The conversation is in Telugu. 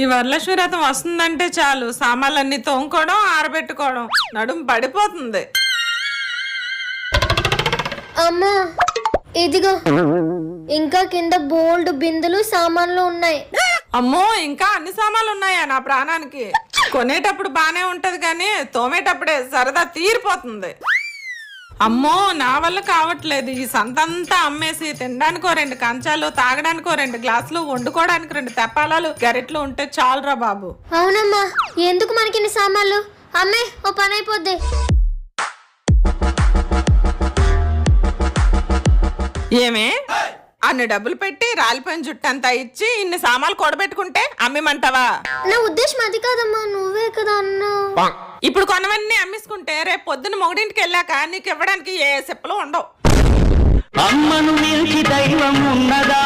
ఈ వరలక్ష్మి వ్రతం వస్తుందంటే చాలు సామాన్లన్నీ తోముకోవడం ఆరబెట్టుకోవడం నడుం పడిపోతుంది. అమ్మా ఇదిగో ఇంకా కింద బోల్డ్ బిందులు సామాన్లు ఉన్నాయి. అమ్మో ఇంకా అన్ని సామాన్లు ఉన్నాయా నా ప్రాణానికి? కొనేటప్పుడు బానే ఉంటది కానీ తోమేటప్పుడే సరదా తీరిపోతుంది. అమ్మో నా వల్ల కావట్లేదు. ఈ సంతంతా అమ్మేసి తినడానికో 2 కంచాలు, తాగడానికో 2 గ్లాసులు, వండుకోవడానికి 2 తెప్పాలాలు, గరిట్లు ఉంటే చాలురా బాబు. అవునమ్మా ఎందుకు మనకి ఇన్ని సామాన్లు? అమ్మే ఓ పని అయిపోద్ది. ఏమే అన్ని డబ్బులు పెట్టి రాలిపోయిన జుట్టంతా ఇచ్చి ఇన్ని సామాన్లు కూడబెట్టుకుంటే అమ్మిమంటావా? నా ఉద్దేశం అది కాదమ్మా, నువ్వే కదా అన్నావు. ఇప్పుడు కొనవన్నీ అమ్మేసుకుంటే రేపు పొద్దున మొగుడింటికి వెళ్ళాక నీకు ఇవ్వడానికి ఏ సిప్పలు ఉండవు. అమ్మను మించి దైవం ఉన్నదా?